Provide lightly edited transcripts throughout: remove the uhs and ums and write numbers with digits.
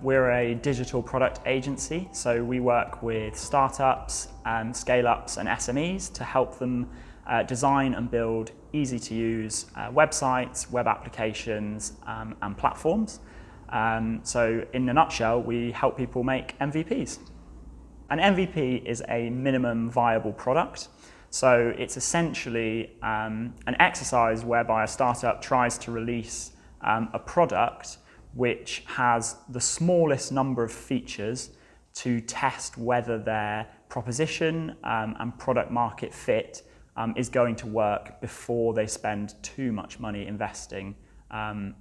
We're a digital product agency, so we work with startups, scale-ups and SMEs to help them design and build easy-to-use websites, web applications and platforms. So in a nutshell, we help people make MVPs. An MVP is a minimum viable product. So it's essentially an exercise whereby a startup tries to release a product which has the smallest number of features to test whether their proposition and product market fit is going to work before they spend too much money investing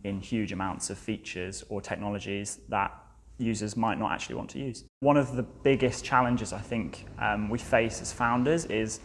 in huge amounts of features or technologies that users might not actually want to use. One of the biggest challenges I think we face as founders is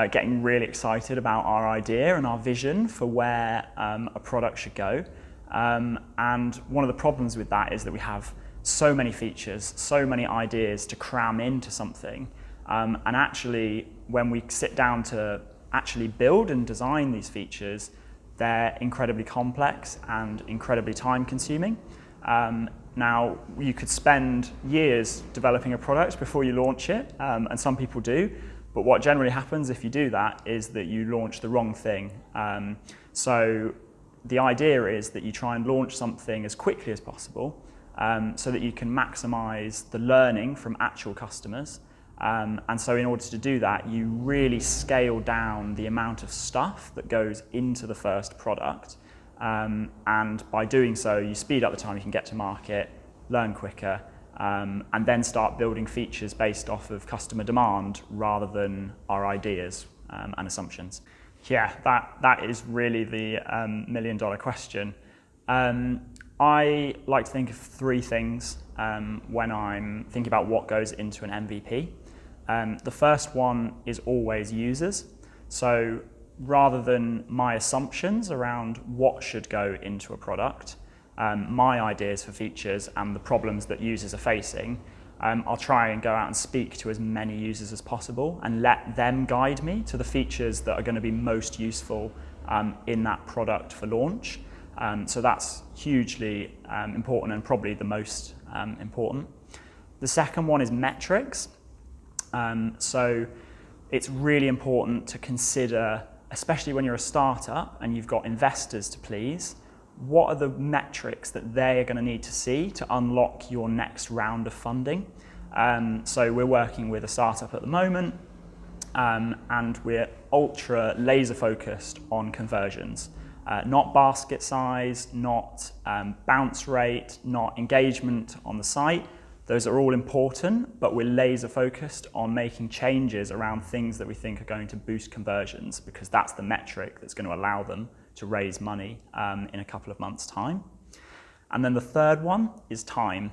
getting really excited about our idea and our vision for where a product should go. And one of the problems with that is that we have so many features, so many ideas to cram into something. And actually, when we sit down to actually build and design these features, they're incredibly complex and incredibly time consuming. Now, you could spend years developing a product before you launch it, and some people do. But what generally happens if you do that is that you launch the wrong thing. So the idea is that you try and launch something as quickly as possible so that you can maximize the learning from actual customers. And so in order to do that, you really scale down the amount of stuff that goes into the first product. And by doing so, you speed up the time you can get to market, learn quicker, and then start building features based off of customer demand rather than our ideas and assumptions. Yeah, that is really the million-dollar question. I like to think of three things when I'm thinking about what goes into an MVP. The first one is always users. So rather than my assumptions around what should go into a product, my ideas for features and the problems that users are facing, I'll try and go out and speak to as many users as possible and let them guide me to the features that are going to be most useful in that product for launch. So that's hugely important and probably the most important. The second one is metrics. So it's really important to consider, especially when you're a startup and you've got investors to please, what are the metrics that they are going to need to see to unlock your next round of funding. So we're working with a startup at the moment, and we're ultra laser focused on conversions, not basket size, not bounce rate, not engagement on the site. Those are all important, but we're laser focused on making changes around things that we think are going to boost conversions, because that's the metric that's going to allow them to raise money in a couple of months' time. And then the third one is time.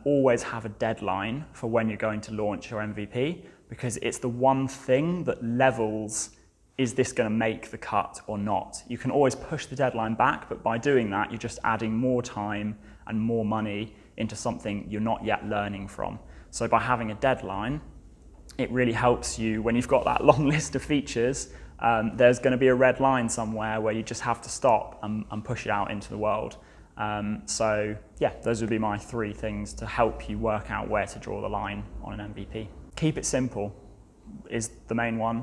Always have a deadline for when you're going to launch your MVP, because it's the one thing that levels, is this going to make the cut or not? You can always push the deadline back, but by doing that, you're just adding more time and more money into something you're not yet learning from. So by having a deadline, it really helps you when you've got that long list of features. There's going to be a red line somewhere where you just have to stop and push it out into the world. So yeah, those would be my three things to help you work out where to draw the line on an MVP. Keep it simple is the main one.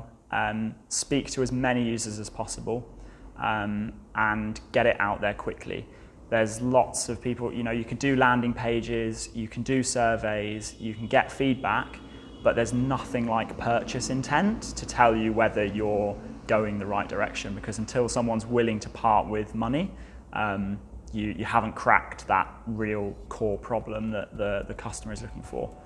Speak to as many users as possible and get it out there quickly. There's lots of people, you can do landing pages, you can do surveys, you can get feedback, but there's nothing like purchase intent to tell you whether you're going the right direction, because until someone's willing to part with money, you haven't cracked that real core problem that the customer is looking for.